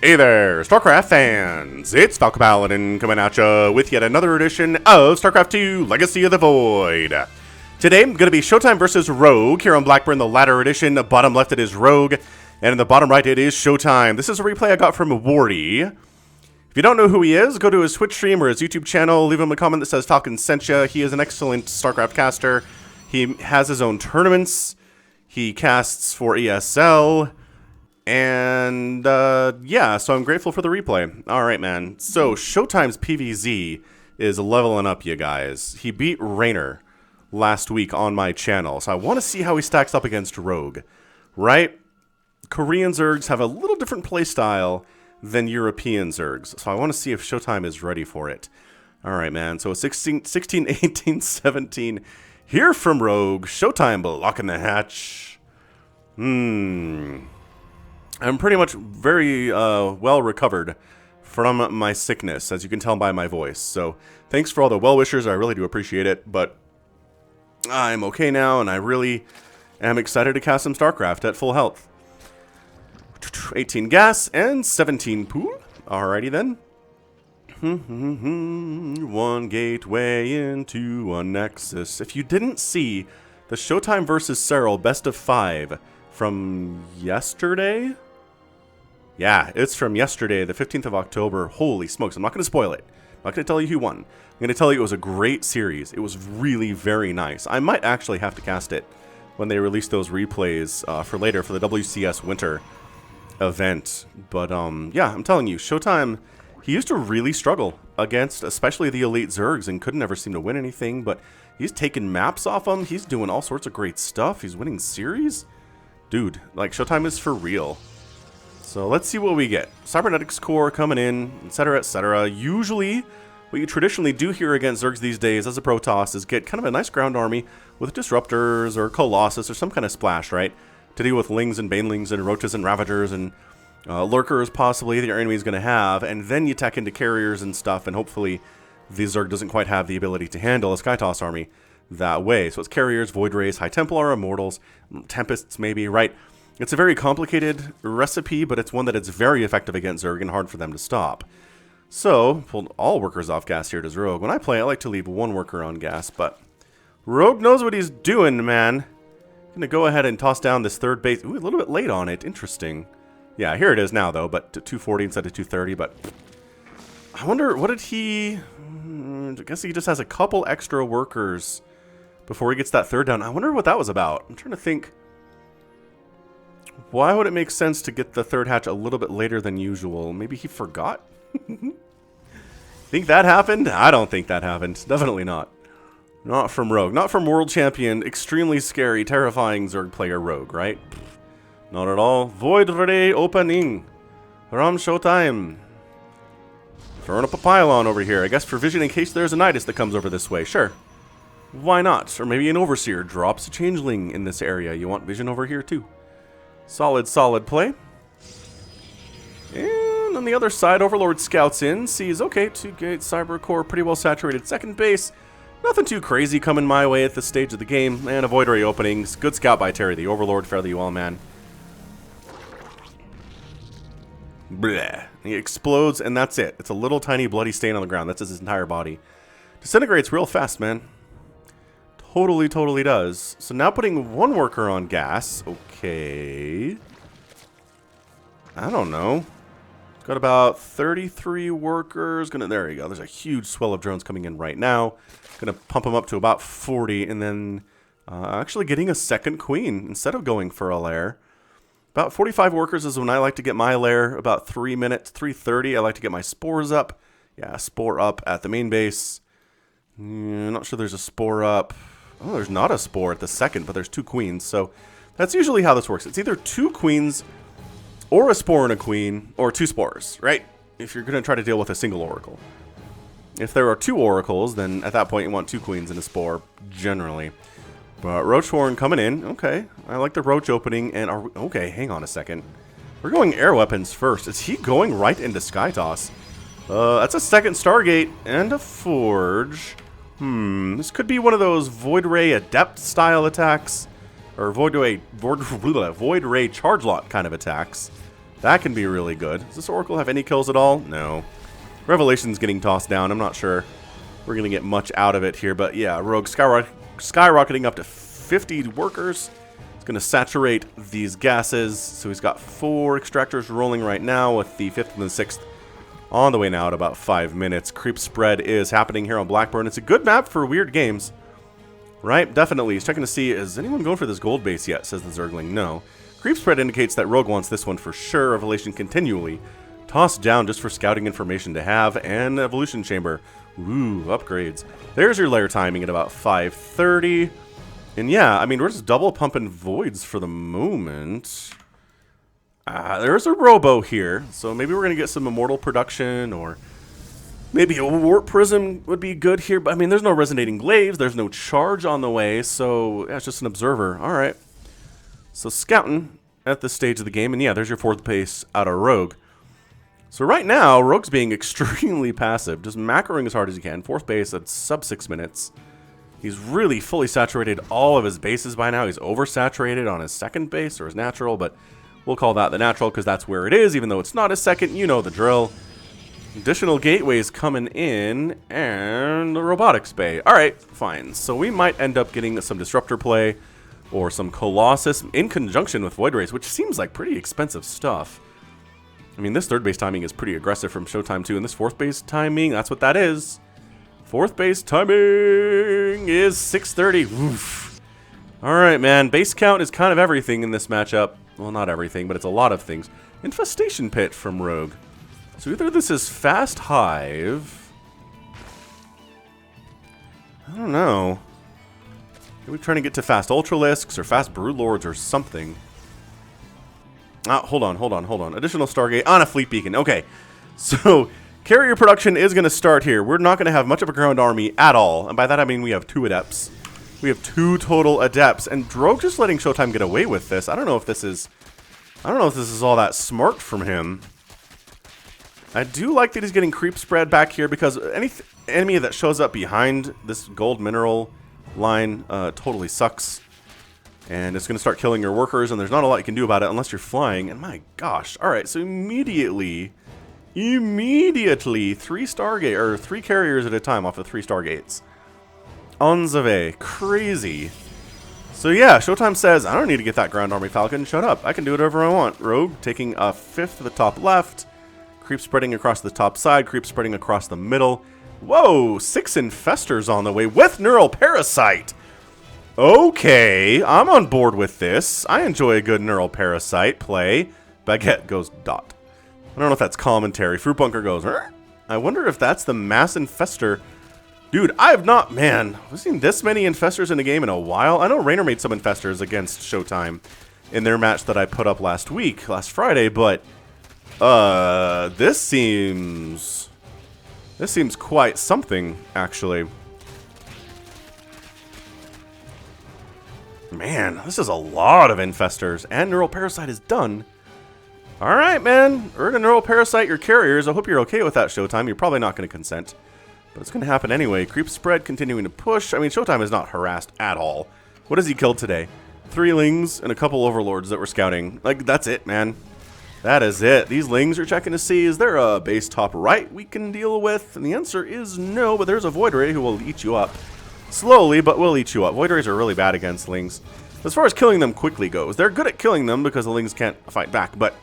Hey there, StarCraft fans! It's Falcon Paladin coming at ya with yet another edition of StarCraft 2 Legacy of the Void. Today, I'm going to be ShoWTimE versus Rogue here on Blackburn, the latter edition. The bottom left it is Rogue, and in the bottom right it is ShoWTimE. This is a replay I got from Wardy. If you don't know who he is, go to his Twitch stream or his YouTube channel, leave him a comment that says Falcon sent ya. He is an excellent StarCraft caster. He has his own tournaments. He casts for ESL. And, yeah, so I'm grateful for the replay. Alright, man. So, ShoWTimE's PvZ is leveling up, you guys. He beat Raynor last week on my channel, so I want to see how he stacks up against Rogue. Right? Korean Zergs have a little different playstyle than European Zergs, so I want to see if ShoWTimE is ready for it. Alright, man. So, 16, 18, 17. Here from Rogue. ShoWTimE blocking the hatch. I'm pretty much very well recovered from my sickness, as you can tell by my voice. So, thanks for all the well-wishers. I really do appreciate it. But I'm okay now, and I really am excited to cast some StarCraft at full health. 18 gas and 17 pool. Alrighty then. One gateway into a nexus. If you didn't see the ShoWTimE versus Serral best of 5 from yesterday? Yeah, it's from yesterday, the 15th of October. Holy smokes, I'm not going to spoil it. I'm not going to tell you who won. I'm going to tell you it was a great series. It was really very nice. I might actually have to cast it when they release those replays for later, for the WCS Winter event. But, yeah, I'm telling you, ShoWTimE, he used to really struggle against especially the Elite Zergs and couldn't ever seem to win anything. But he's taking maps off them. He's doing all sorts of great stuff. He's winning series. Dude, like, ShoWTimE is for real. So let's see what we get. Cybernetics core coming in, etc., etc. Usually, what you traditionally do here against Zergs these days as a Protoss is get kind of a nice ground army with Disruptors or Colossus or some kind of splash, right? To deal with Lings and Banelings and Roaches and Ravagers and Lurkers possibly that your enemy is going to have. And then you tack into Carriers and stuff, and hopefully the Zerg doesn't quite have the ability to handle a Skytoss army that way. So it's Carriers, Void Rays, High Templar, Immortals, Tempests maybe, right? It's a very complicated recipe, but it's one that is very effective against Zerg and hard for them to stop. So, pulled all workers off gas here does Rogue. When I play, I like to leave one worker on gas, but Rogue knows what he's doing, man. Gonna go ahead and toss down this third base. Ooh, a little bit late on it. Interesting. Yeah, here it is now, though, but 240 instead of 230, but I wonder, what did he... I guess he just has a couple extra workers before he gets that third down. I wonder what that was about. I'm trying to think... Why would it make sense to get the third hatch a little bit later than usual? Maybe he forgot? Think that happened? I don't think that happened. Definitely not. Not from Rogue. Not from World Champion, extremely scary, terrifying Zerg player Rogue, right? Not at all. Void Ray opening from ShoWTimE. Throwing up a pylon over here. I guess for vision in case there's a Nidus that comes over this way. Sure. Why not? Or maybe an Overseer drops a Changeling in this area. You want vision over here too. Solid, solid play. And on the other side, Overlord scouts in, sees, okay, 2-gate Cyber Core, pretty well saturated second base. Nothing too crazy coming my way at this stage of the game. And a Void Ray openings. Good scout by Terry, the Overlord, fairly well, man. Bleh. He explodes, and that's it. It's a little tiny bloody stain on the ground. That's his entire body. Disintegrates real fast, man. Totally, totally does. So now putting one worker on gas. Okay. I don't know. Got about 33 workers. There you go. There's a huge swell of drones coming in right now. Gonna pump them up to about 40, and then actually getting a second queen instead of going for a lair. About 45 workers is when I like to get my lair. About 3 minutes, 3:30. I like to get my spores up. Yeah, spore up at the main base. Not sure there's a spore up. Oh, there's not a spore at the second, but there's 2 queens. So that's usually how this works. It's either 2 queens or a spore and a queen, or 2 spores, right? If you're going to try to deal with a single oracle. If there are 2 oracles, then at that point you want 2 queens and a spore, generally. But Roach Horn coming in. Okay, I like the Roach opening. And okay, hang on a second. We're going air weapons first. Is he going right into Skytoss? That's a second Stargate and a Forge. This could be one of those Void Ray Adept style attacks, or Void Ray Charge Lot kind of attacks. That can be really good. Does this Oracle have any kills at all? No. Revelation's getting tossed down. I'm not sure we're going to get much out of it here. But yeah, Rogue skyrocketing up to 50 workers. It's going to saturate these gases. So he's got 4 extractors rolling right now with the 5th and the 6th on the way now at about 5 minutes. Creep spread is happening here on Blackburn. It's a good map for weird games. Right? Definitely. He's checking to see, is anyone going for this gold base yet, says the Zergling. No. Creep spread indicates that Rogue wants this one for sure. Revelation continually tossed down just for scouting information to have. And Evolution Chamber. Ooh, upgrades. There's your layer timing at about 5:30. And yeah, I mean, we're just double pumping voids for the moment. There's a Robo here. So maybe we're going to get some Immortal production, or maybe a Warp Prism would be good here. But I mean, there's no Resonating Glaives. There's no charge on the way. So yeah, it's just an Observer. All right. So scouting at this stage of the game. And yeah, there's your 4th base out of Rogue. So right now, Rogue's being extremely passive. Just macroing as hard as he can. 4th base at sub 6 minutes. He's really fully saturated all of his bases by now. He's oversaturated on his 2nd base, or his natural. But we'll call that the natural because that's where it is. Even though it's not his 2nd, you know the drill. Additional gateways coming in. And the robotics bay. Alright, fine. So we might end up getting some Disruptor play. Or some Colossus in conjunction with Void Rays, which seems like pretty expensive stuff. I mean, this 3rd base timing is pretty aggressive from ShoWTimE too, and this 4th base timing, that's what that is. 4th base timing is 6:30. Oof. Alright, man. Base count is kind of everything in this matchup. Well, not everything, but it's a lot of things. Infestation Pit from Rogue. So either this is Fast Hive. I don't know. Maybe trying to get to Fast Ultralisks or Fast Broodlords or something. Hold on. Additional Stargate on a Fleet Beacon. Okay, so carrier production is going to start here. We're not going to have much of a ground army at all. And by that I mean we have 2 Adepts. We have 2 total Adepts. And Rogue just letting ShoWTimE get away with this. I don't know if this is all that smart from him. I do like that he's getting creep spread back here because any enemy that shows up behind this gold mineral line totally sucks, and it's going to start killing your workers, and there's not a lot you can do about it unless you're flying. And my gosh, all right, so immediately 3 Stargate, or 3 carriers at a time off of 3 Stargates. Onzave, crazy. So yeah, ShoWTimE says, I don't need to get that ground army Falcon, shut up, I can do whatever I want. Rogue taking a 5th to the top left, creep spreading across the top side, creep spreading across the middle. Whoa, 6 infestors on the way with Neural Parasite. Okay, I'm on board with this. I enjoy a good Neural Parasite play. Baguette goes dot. I don't know if that's commentary. Fruit Bunker goes, I wonder if that's the mass infestor. Dude, I have not, man, I've seen this many infestors in a game in a while. I know Rainer made some infestors against ShoWTimE in their match that I put up last Friday, but this seems quite something, actually. Man, this is a lot of infestors, and Neural Parasite is done. Alright, man, we're going to Neural Parasite your carriers. I hope you're okay with that, ShoWTimE. You're probably not going to consent, but it's going to happen anyway. Creep spread continuing to push. I mean, ShoWTimE is not harassed at all. What has he killed today? 3 Lings and a couple Overlords that were scouting. Like, that's it, man. That is it. These Lings are checking to see, is there a base top right we can deal with? And the answer is no, but there's a Void Ray who will eat you up. Slowly, but will eat you up. Void Rays are really bad against Lings. As far as killing them quickly goes, they're good at killing them because the Lings can't fight back, but...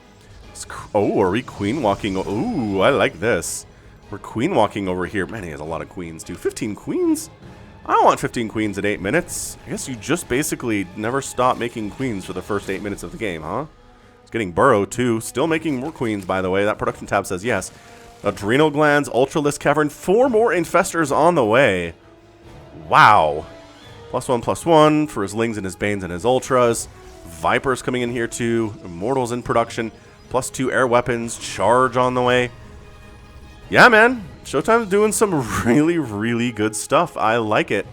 Oh, are we queen walking? Ooh, I like this. We're queen walking over here. Man, he has a lot of queens, too. 15 queens? I don't want 15 queens at 8 minutes. I guess you just basically never stop making queens for the first 8 minutes of the game, huh? It's getting burrow, too. Still making more queens, by the way. That production tab says yes. Adrenal glands, Ultralisk Cavern. 4 more infestors on the way. Wow. +1/+1 for his Lings and his Banes and his Ultras. Vipers coming in here, too. Immortals in production. +2 air weapons. Charge on the way. Yeah, man. ShoWTime's doing some really, really good stuff. I like it.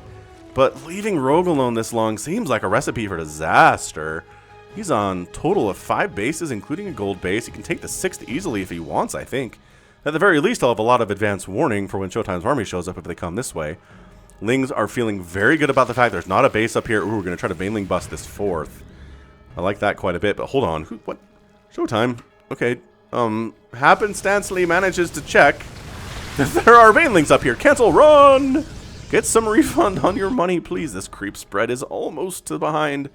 But leaving Rogue alone this long seems like a recipe for disaster. He's on total of 5 bases, including a gold base. He can take the 6th easily if he wants, I think. At the very least, I'll have a lot of advance warning for when ShoWTime's army shows up if they come this way. Lings are feeling very good about the fact there's not a base up here. Ooh, we're going to try to Baneling bust this 4th. I like that quite a bit, but hold on. What? ShoWTiME? Okay, happenstancely manages to check that there are banelings up here. Cancel, run! Get some refund on your money, please. This creep spread is almost behind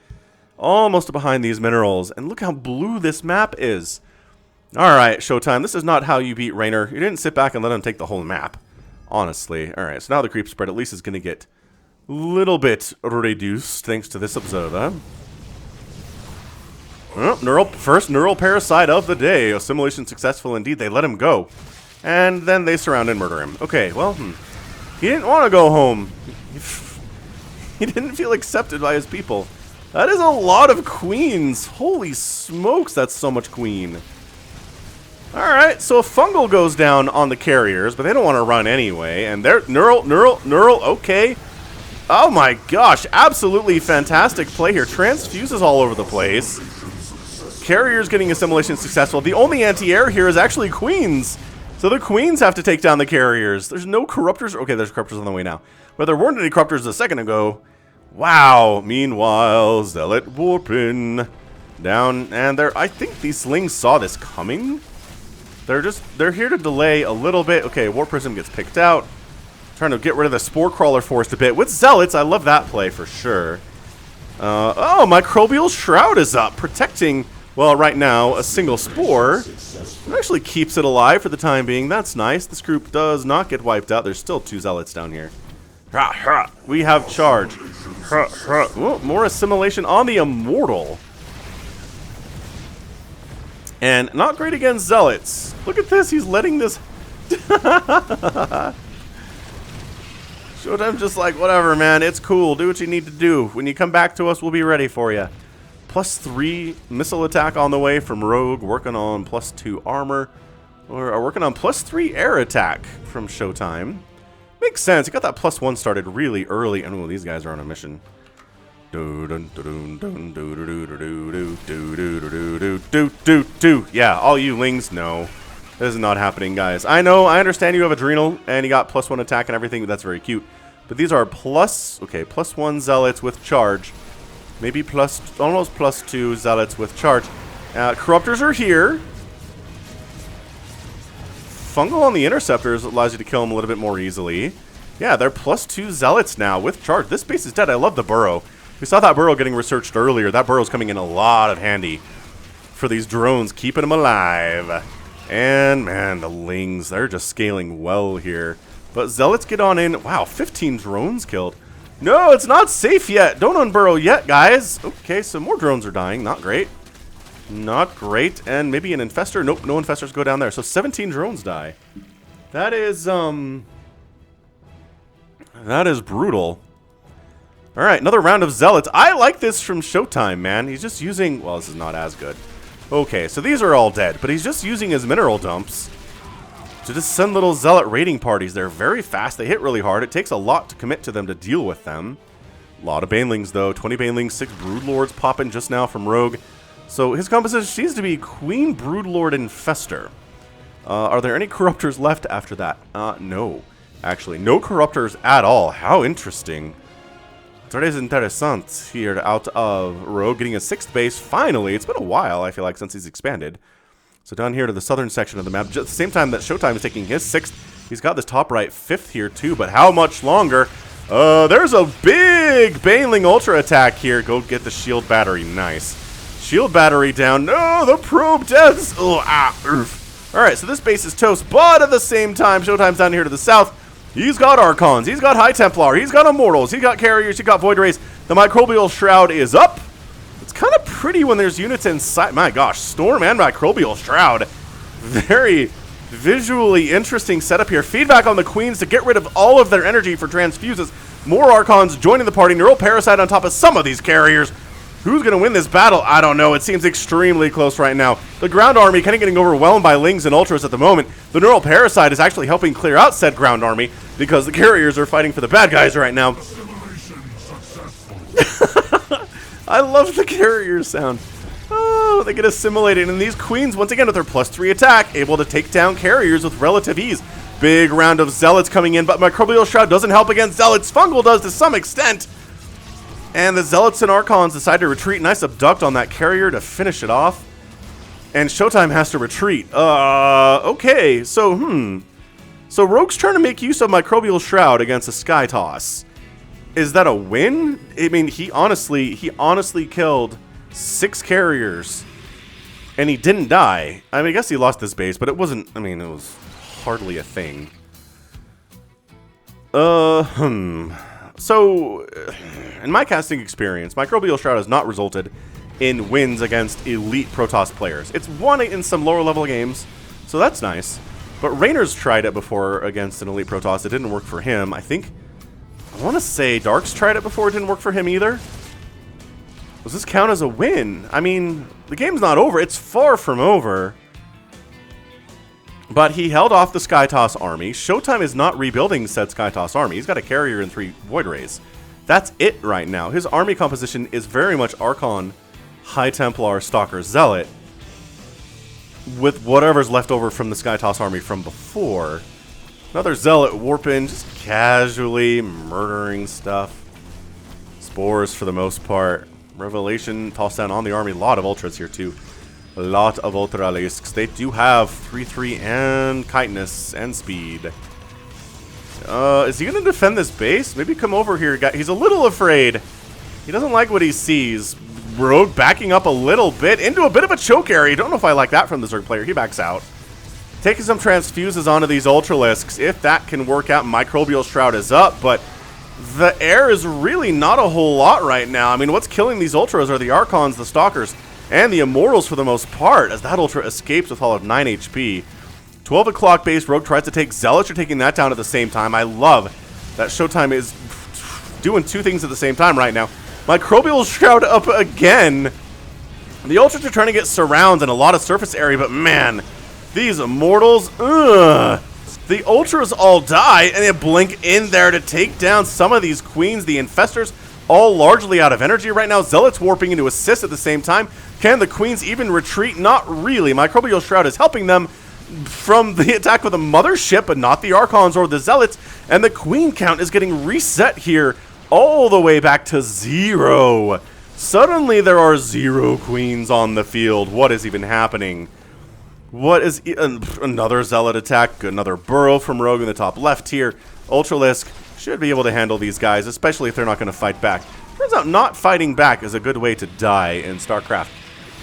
these minerals. And look how blue this map is. Alright, ShoWTimE, this is not how you beat Raynor. You didn't sit back and let him take the whole map. Honestly. Alright, so now the creep spread at least is going to get a little bit reduced thanks to this observer. Oh, first neural parasite of the day. Assimilation successful indeed. They let him go. And then they surround and murder him. Okay, well, he didn't want to go home. He didn't feel accepted by his people. That is a lot of queens. Holy smokes, that's so much queen. Alright, so a fungal goes down on the carriers, but they don't want to run anyway. And they're neural, okay. Oh my gosh, absolutely fantastic play here. Transfuses all over the place. Carriers getting assimilation successful. The only anti-air here is actually queens. So the queens have to take down the carriers. There's no corruptors. Okay, there's corruptors on the way now. But there weren't any corruptors a second ago. Wow. Meanwhile, Zealot warping down. And I think these slings saw this coming. They're here to delay a little bit. Okay, Warp Prism gets picked out. Trying to get rid of the Spore Crawler Forest a bit. With Zealots, I love that play for sure. Oh, Microbial Shroud is up. Protecting, well, right now, a single Spore. It actually keeps it alive for the time being. That's nice. This group does not get wiped out. There's still 2 Zealots down here. We have charge. Ooh, more assimilation on the Immortal. And not great against Zealots. Look at this. He's letting this... ShoWTimE's just like, whatever, man. It's cool. Do what you need to do. When you come back to us, we'll be ready for you. +3 missile attack on the way from Rogue. Working on +2 armor. Or working on +3 air attack from ShoWTimE. Makes sense. He got that +1 started really early. And these guys are on a mission. Yeah, all you lings know. This is not happening, guys. I know, I understand you have Adrenal, and you got +1 attack and everything, but that's very cute. But these are +1 Zealots with charge. Maybe almost +2 Zealots with charge. Corruptors are here. Fungal on the Interceptors allows you to kill them a little bit more easily. Yeah, they're +2 Zealots now with charge. This base is dead. I love the burrow. We saw that burrow getting researched earlier. That burrow's coming in a lot of handy for these drones, keeping them alive. And, man, the lings, they're just scaling well here. But Zealots get on in. Wow, 15 drones killed. No, it's not safe yet. Don't unburrow yet, guys. Okay, so more drones are dying. Not great. Not great. And maybe an infestor. Nope, no infestors go down there. So 17 drones die. That is brutal. All right, another round of Zealots. I like this from ShoWTimE, man. He's just using... Well, this is not as good. Okay, so these are all dead, but he's just using his mineral dumps to just send little Zealot raiding parties. They're very fast. They hit really hard. It takes a lot to commit to them to deal with them. A lot of Banelings, though. 20 Banelings, 6 Broodlords popping just now from Rogue. So his composition seems to be Queen, Broodlord, Infestor. Are there any Corruptors left after that? No. Actually, no Corruptors at all. How interesting. Tres interessant here out of Rogue, getting a 6th base, finally. It's been a while, I feel like, since he's expanded. So down here to the southern section of the map, just at the same time that ShoWTimE is taking his 6th, he's got this top right 5th here too, but how much longer? There's a big Baneling Ultra attack here. Go get the shield battery, nice. Shield battery down, no, the probe deaths. Alright, so this base is toast, but at the same time, ShoWTimE's down here to the south. He's got Archons, he's got High Templar, he's got Immortals, he's got Carriers, he's got Void Rays. The Microbial Shroud is up. It's kind of pretty when there's units inside. My gosh, Storm and Microbial Shroud. Very visually interesting setup here. Feedback on the Queens to get rid of all of their energy for transfuses. More Archons joining the party. Neural Parasite on top of some of these Carriers. Who's going to win this battle? I don't know. It seems extremely close right now. The ground army kind of getting overwhelmed by Lings and Ultras at the moment. The Neural Parasite is actually helping clear out said ground army because the Carriers are fighting for the bad guys right now. I love the Carrier sound. Oh, they get assimilated. And these Queens, once again, with their +3 attack, able to take down Carriers with relative ease. Big round of Zealots coming in, but Microbial Shroud doesn't help against Zealots. Fungal does to some extent. And the Zealots and Archons decide to retreat. Nice abduct on that Carrier to finish it off. And ShoWTimE has to retreat. Okay, so, So Rogue's trying to make use of Microbial Shroud against a Skytoss. Is that a win? I mean, he honestly killed 6 carriers. And he didn't die. I mean, I guess he lost his base, but it wasn't, I mean, it was hardly a thing. So, in my casting experience, Microbial Shroud has not resulted in wins against elite Protoss players. It's won it in some lower level games, so that's nice. But Rainer's tried it before against an elite Protoss. It didn't work for him. I want to say Dark's tried it before. It didn't work for him either. Does this count as a win? I mean, the game's not over. It's far from over. But he held off the Skytoss army. ShoWTimE is not rebuilding said Skytoss army. He's got a carrier and 3 Void Rays. That's it right now. His army composition is very much Archon, High Templar, Stalker, Zealot, with whatever's left over from the Skytoss army from before. Another Zealot warp in, just casually murdering stuff. Spores for the most part. Revelation tossed down on the army. A lot of Ultras here too. A lot of Ultralisks. They do have 3/3 and Chitinous and Speed. Is he going to defend this base? Maybe come over here, guys. He's a little afraid. He doesn't like what he sees. Rogue backing up a little bit into a bit of a choke area. Don't know if I like that from the Zerg player. He backs out. Taking some transfuses onto these Ultralisks. If that can work out, Microbial Shroud is up, but the air is really not a whole lot right now. I mean, what's killing these Ultras are the Archons, the Stalkers, and the Immortals for the most part, as that Ultra escapes with all of 9 HP. 12 o'clock base, Rogue tries to take Zealots. You're taking that down at the same time. I love that ShoWTimE is doing 2 things at the same time right now. Microbial Shroud up again. The Ultras are trying to get surrounds and a lot of surface area, but man, these Immortals, ugh. The Ultras all die, and they blink in there to take down some of these Queens. The Infestors all largely out of energy right now. Zealots warping into assist at the same time. Can the Queens even retreat? Not really. Microbial Shroud is helping them from the attack with a mothership, but not the Archons or the Zealots. And the Queen count is getting reset here all the way back to 0. Suddenly there are 0 Queens on the field. What is even happening? What is another Zealot attack? Another burrow from Rogue in the top left here. Ultralisk should be able to handle these guys, especially if they're not going to fight back. Turns out not fighting back is a good way to die in StarCraft.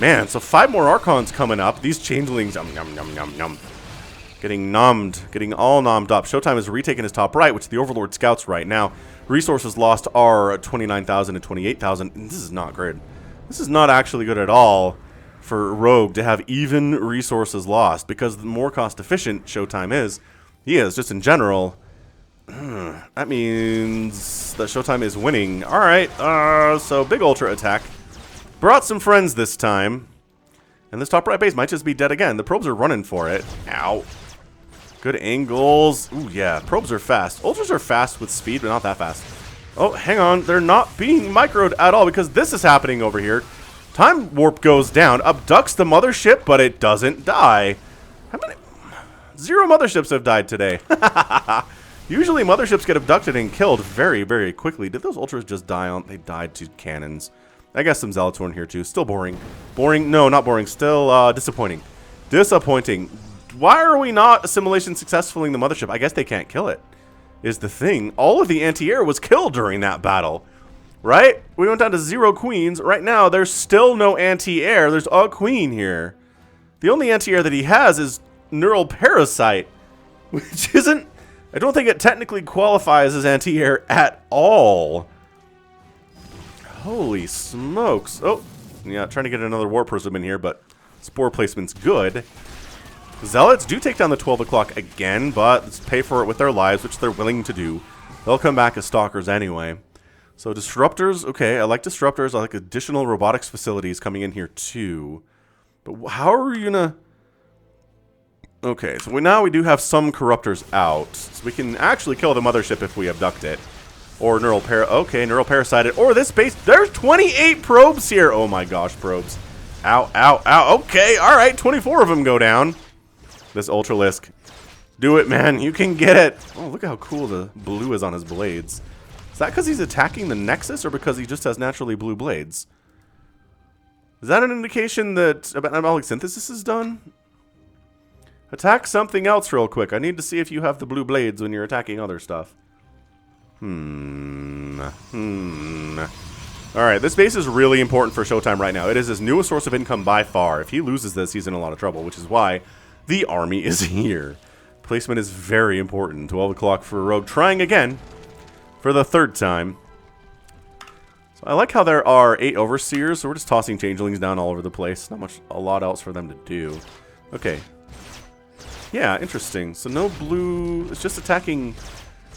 Man, so 5 more Archons coming up. These Changelings, yum, yum, yum, yum, yum. Getting numbed, getting all nommed up. ShoWTimE is retaking his top right, which the Overlord scouts right now. Resources lost are 29,000 and 28,000. This is not good. This is not actually good at all for Rogue to have even resources lost, because the more cost efficient ShoWTimE is, he is just in general. That means that ShoWTimE is winning. All right, so big Ultra attack. Brought some friends this time. And this top right base might just be dead again. The probes are running for it. Ow. Good angles. Ooh, yeah. Probes are fast. Ultras are fast with speed, but not that fast. Oh, hang on. They're not being microed at all, because this is happening over here. Time warp goes down, abducts the mothership, but it doesn't die. How many? 0 motherships have died today. Usually motherships get abducted and killed very, very quickly. Did those Ultras just die on? They died to cannons. I guess some Zealots were in here too. Still boring. Boring? No, not boring. Still disappointing. Disappointing. Why are we not assimilation successfully the mothership? I guess they can't kill it, is the thing. All of the anti-air was killed during that battle. Right? We went down to 0 Queens. Right now, there's still no anti-air. There's a Queen here. The only anti-air that he has is Neural Parasite, which isn't... I don't think it technically qualifies as anti-air at all. Holy smokes. Oh, yeah, trying to get another War Prism in here, but Spore placement's good. Zealots do take down the 12 o'clock again, but let's pay for it with their lives, which they're willing to do. They'll come back as Stalkers anyway. So Disruptors, okay, I like Disruptors. I like additional robotics facilities coming in here too. But how are we gonna... Okay, so now we do have some Corruptors out. So we can actually kill the mothership if we abduct it. Or Neural Parasited. Or this base, there's 28 probes here. Oh my gosh, probes. Ow, ow, ow. Okay, alright, 24 of them go down. This Ultralisk. Do it, man, you can get it. Oh, look how cool the blue is on his blades. Is that because he's attacking the Nexus, or because he just has naturally blue blades? Is that an indication that metabolic synthesis is done? Attack something else real quick. I need to see if you have the blue blades when you're attacking other stuff. Alright, this base is really important for ShoWTimE right now. It is his newest source of income by far. If he loses this, he's in a lot of trouble, which is why the army is here. Placement is very important. 12 o'clock for Rogue, trying again for the third time. So I like how there are 8 overseers, so we're just tossing changelings down all over the place. Not a lot else for them to do. Okay. Yeah, interesting. So no blue, it's just attacking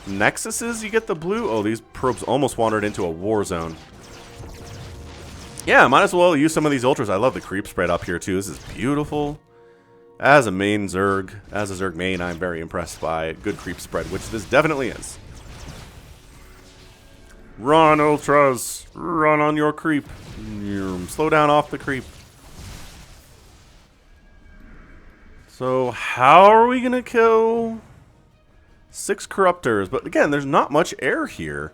nexuses, you get the blue? Oh, these probes almost wandered into a war zone. Yeah, might as well use some of these ultras. I love the creep spread up here too. This is beautiful. As a main Zerg, as a Zerg main, I'm very impressed by good creep spread, which this definitely is. Run, ultras! Run on your creep. Slow down off the creep. So, how are we gonna kill 6 corruptors? But again, there's not much air here.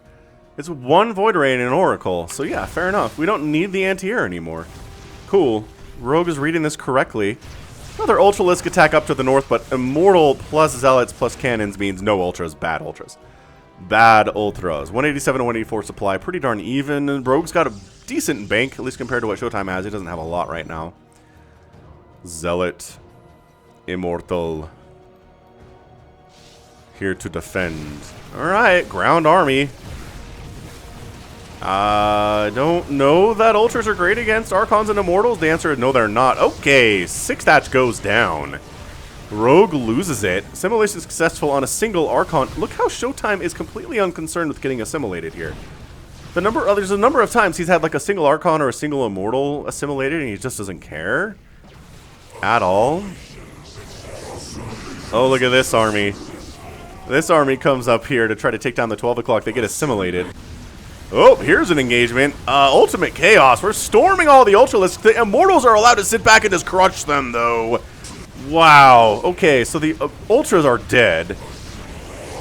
It's 1 Void Ray and an Oracle. So yeah, fair enough. We don't need the anti-air anymore. Cool. Rogue is reading this correctly. Another Ultralisk attack up to the north, but Immortal plus Zealots plus Cannons means no Ultras, bad Ultras. Bad Ultras. 187 and 184 supply, pretty darn even. Rogue's got a decent bank, at least compared to what ShoWTimE has. He doesn't have a lot right now. Zealot. Immortal. Here to defend. Alright, ground army. Don't know that Ultras are great against Archons and Immortals. The answer is no, they're not. Okay, 6 thatch goes down. Rogue loses it. Assimilation successful on a single Archon. Look how ShoWTimE is completely unconcerned with getting assimilated here. There's a number of times he's had like a single Archon or a single Immortal assimilated and he just doesn't care. At all. Oh, look at this army. This army comes up here to try to take down the 12 o'clock. They get assimilated. Oh, here's an engagement. Ultimate Chaos. We're storming all the Ultralisks. The Immortals are allowed to sit back and just crush them, though. Wow. Okay, so the Ultras are dead.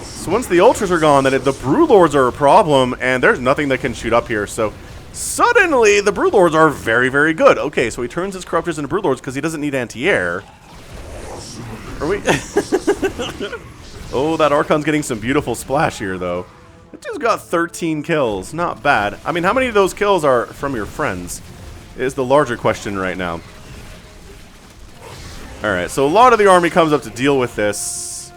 So once the Ultras are gone, then the Broodlords are a problem, and there's nothing that can shoot up here. So suddenly, the Broodlords are very, very good. Okay, so he turns his Corruptors into Broodlords because he doesn't need anti-air. Are we... Oh, that Archon's getting some beautiful splash here, though. It just got 13 kills. Not bad. I mean, how many of those kills are from your friends? Is the larger question right now. Alright, so a lot of the army comes up to deal with this.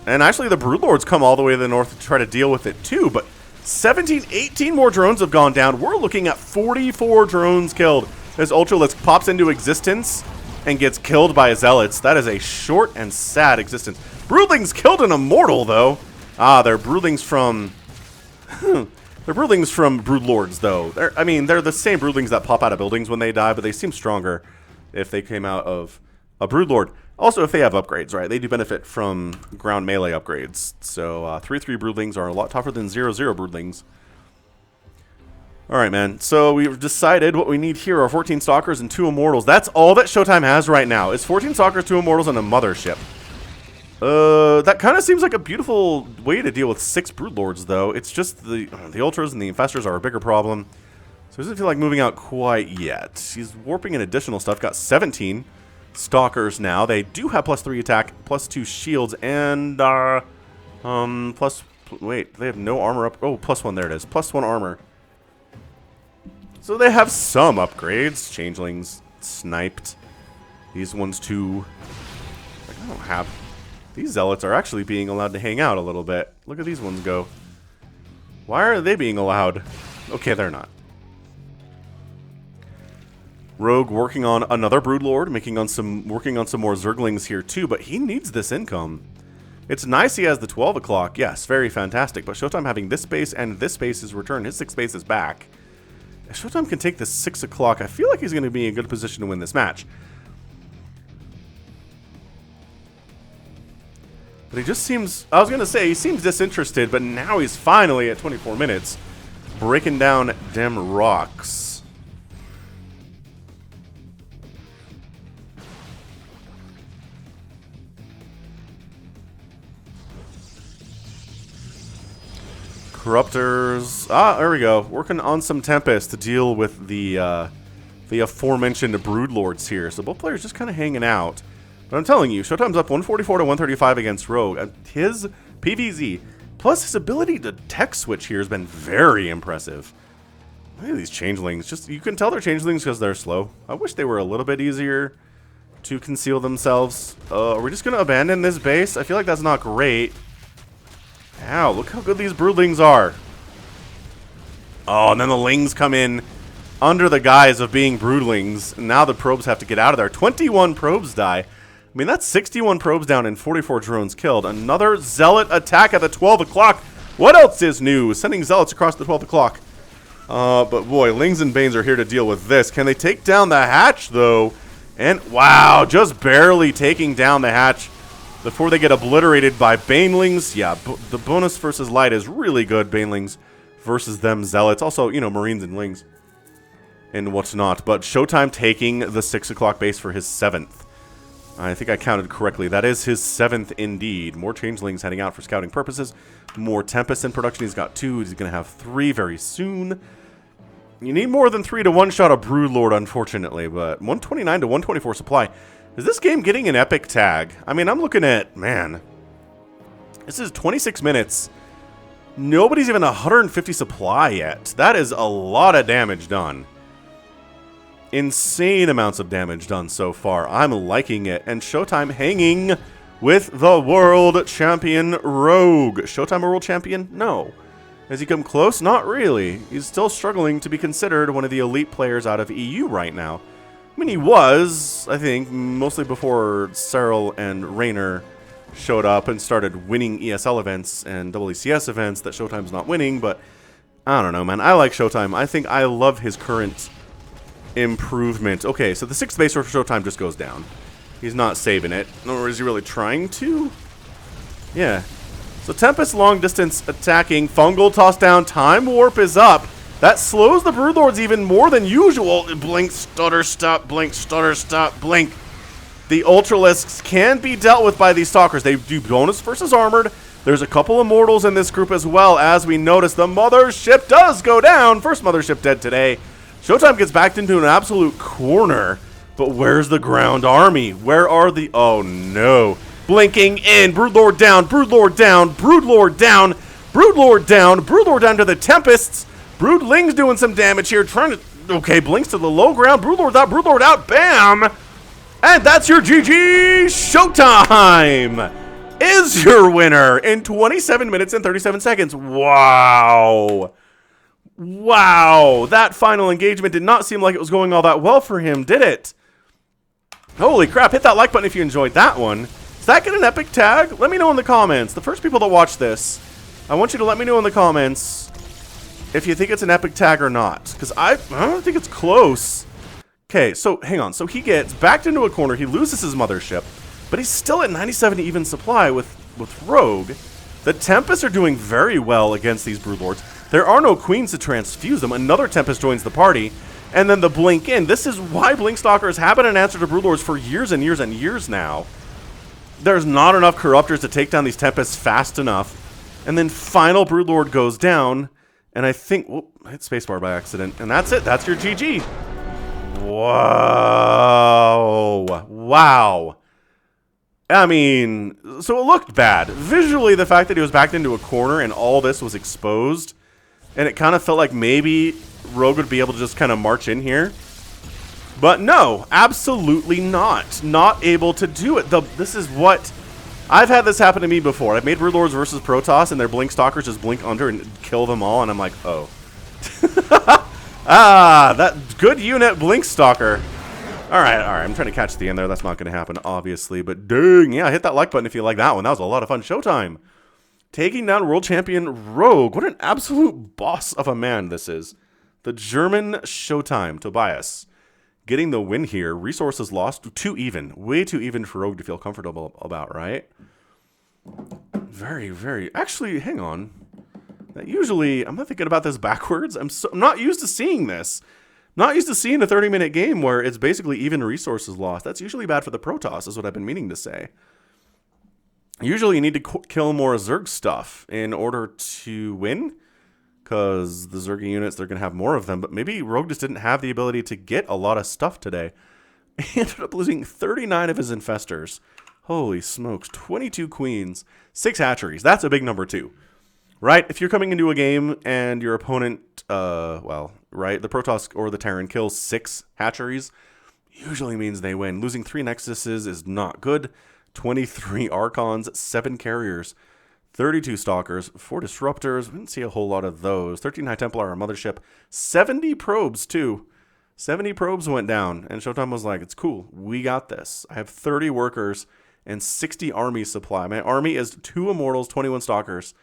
And actually, the Broodlords come all the way to the north to try to deal with it, too. But 17, 18 more drones have gone down. We're looking at 44 drones killed. This Ultralisk pops into existence and gets killed by Zealots. That is a short and sad existence. Broodlings killed an Immortal, though. Ah, they're Broodlings from... they're Broodlings from Broodlords, though. They're the same Broodlings that pop out of buildings when they die, but they seem stronger if they came out of a Broodlord. Also, if they have upgrades, right? They do benefit from ground melee upgrades. So, 3/3 Broodlings are a lot tougher than 0/0 Broodlings. Alright, man. So, we've decided what we need here are 14 Stalkers and 2 Immortals. That's all that ShoWTimE has right now. It's 14 Stalkers, 2 Immortals, and a Mothership. That kind of seems like a beautiful way to deal with 6 Broodlords, though. It's just the Ultras and the Infestors are a bigger problem. So, he doesn't feel like moving out quite yet. He's warping in additional stuff. Got 17 Stalkers now. They do have +3 attack, +2 shields, and, wait, they have no armor up. Oh, +1, there it is. +1 armor. So they have some upgrades. Changelings, sniped. These ones too. I don't have... These Zealots are actually being allowed to hang out a little bit. Look at these ones go. Why are they being allowed? Okay, they're not. Rogue working on another Broodlord, working on some more Zerglings here too, but he needs this income. It's nice he has the 12 o'clock. Yes, very fantastic. But ShoWTimE having this base and this base is returned. His 6 base is back. If ShoWTimE can take the 6 o'clock, I feel like he's going to be in a good position to win this match. But he just seems... I was going to say, he seems disinterested, but now he's finally at 24 minutes breaking down dem rocks. Corruptors. Ah, there we go. Working on some Tempest to deal with the the aforementioned Broodlords here. So both players just kind of hanging out. But I'm telling you, ShoWTimE's up 144 to 135 against Rogue. His PvZ, plus his ability to tech switch here has been very impressive. Look at these changelings. Just, you can tell they're changelings because they're slow. I wish they were a little bit easier to conceal themselves. Are we just going to abandon this base? I feel like that's not great. Ow, look how good these broodlings are. Oh, and then the lings come in under the guise of being broodlings. Now the probes have to get out of there. 21 probes die. I mean, that's 61 probes down and 44 drones killed. Another zealot attack at the 12 o'clock. What else is new? Sending zealots across the 12 o'clock. But boy, Lings and Banes are here to deal with this. Can they take down the hatch, though? And, wow, just barely taking down the hatch before they get obliterated by Banelings. Yeah, the bonus versus light is really good, Banelings versus them Zealots. Also, you know, Marines and Lings and what's not. But ShoWTimE taking the 6 o'clock base for his 7th. I think I counted correctly. That is his 7th indeed. More Changelings heading out for scouting purposes. More Tempests in production. He's got 2. He's going to have 3 very soon. You need more than 3 to one-shot a Broodlord, unfortunately. But 129 to 124 supply. Is this game getting an epic tag? I mean, I'm looking at, man, this is 26 minutes. Nobody's even 150 supply yet. That is a lot of damage done. Insane amounts of damage done so far. I'm liking it. And ShoWTimE hanging with the world champion Rogue. ShoWTimE a world champion? No. Has he come close? Not really. He's still struggling to be considered one of the elite players out of EU right now. I mean, he was, I think, mostly before Cyril and Raynor showed up and started winning ESL events and WCS events that ShoWTimE's not winning, but I don't know, man. I like ShoWTimE. I think I love his current improvement. Okay, so the 6th base for ShoWTimE just goes down. He's not saving it, nor is he really trying to. Yeah. So Tempest long distance attacking, fungal toss down, time warp is up. That slows the Broodlords even more than usual. Blink, stutter, stop, blink, stutter, stop, blink. The Ultralisks can be dealt with by these Stalkers. They do bonus versus armored. There's a couple of mortals in this group as well. As we notice, the mothership does go down. First mothership dead today. ShoWTimE gets backed into an absolute corner. But where's the ground army? Where are the... Oh, no. Blinking in. Broodlord down. Broodlord down. Broodlord down. Broodlord down. Broodlord down to the Tempests. Broodling's doing some damage here. Trying to... Okay, blinks to the low ground. Broodlord out. Broodlord out. Bam! And that's your GG. ShoWTimE is your winner in 27 minutes and 37 seconds. Wow. Wow. That final engagement did not seem like it was going all that well for him, did it? Holy crap. Hit that like button if you enjoyed that one. Does that get an epic tag? Let me know in the comments. The first people that watch this, I want you to let me know in the comments if you think it's an epic tag or not. Because I don't think it's close. Okay, so hang on. So he gets backed into a corner. He loses his mothership. But he's still at 97 even supply with Rogue. The Tempests are doing very well against these Broodlords. There are no queens to transfuse them. Another Tempest joins the party. And then the Blink in. This is why Blink Stalkers have been an answer to Broodlords for years and years and years now. There's not enough Corruptors to take down these Tempests fast enough. And then final Broodlord goes down. And I think... Whoop, I hit spacebar by accident. And that's it. That's your GG. Whoa. Wow. I mean, so it looked bad. Visually, the fact that he was backed into a corner and all this was exposed, and it kind of felt like maybe Rogue would be able to just kind of march in here. But no, absolutely not. Not able to do it. This is what... I've had this happen to me before. I've made Broodlords versus Protoss, and their Blink Stalkers just blink under and kill them all, and I'm like, oh. Ah, that good unit Blink Stalker. Alright, I'm trying to catch the end there. That's not going to happen, obviously. But dang, yeah, hit that like button if you like that one. That was a lot of fun. ShoWTimE taking down world champion Rogue. What an absolute boss of a man this is. The German ShoWTimE, Tobias, getting the win here. Resources lost. Too even. Way too even for Rogue to feel comfortable about, right? Very, very... Actually, hang on. Usually, I'm not thinking about this backwards. I'm not used to seeing this. Not used to seeing a 30-minute game where it's basically even resources lost. That's usually bad for the Protoss, is what I've been meaning to say. Usually you need to kill more Zerg stuff in order to win. because the Zergy units, they're going to have more of them. But maybe Rogue just didn't have the ability to get a lot of stuff today. He ended up losing 39 of his infestors. Holy smokes, 22 queens, 6 hatcheries. That's a big number too. Right? If you're coming into a game and your opponent, right, the Protoss or the Terran kills 6 hatcheries, usually means they win. Losing 3 Nexuses is not good. 23 Archons, 7 carriers, 32 Stalkers, 4 Disruptors. We didn't see a whole lot of those. 13 High Templar, our mothership. 70 probes too. 70 probes went down, and ShoWTimE was like, it's cool. We got this. I have 30 workers and 60 army supply. My army is 2 Immortals, 21 Stalkers,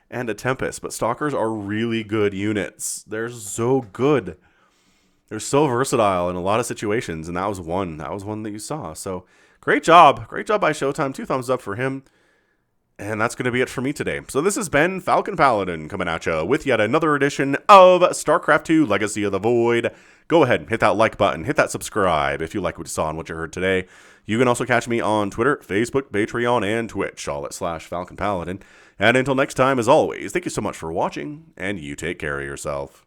and a Tempest. But Stalkers are really good units. They're so good. They're so versatile in a lot of situations, and that was one. That was one that you saw. So great job. Great job by ShoWTimE. 2 thumbs up for him. And that's going to be it for me today. So this has been Falcon Paladin coming at you with yet another edition of StarCraft 2 Legacy of the Void. Go ahead and hit that like button. Hit that subscribe if you like what you saw and what you heard today. You can also catch me on Twitter, Facebook, Patreon, and Twitch, all at /Falcon Paladin. And until next time, as always, thank you so much for watching, and you take care of yourself.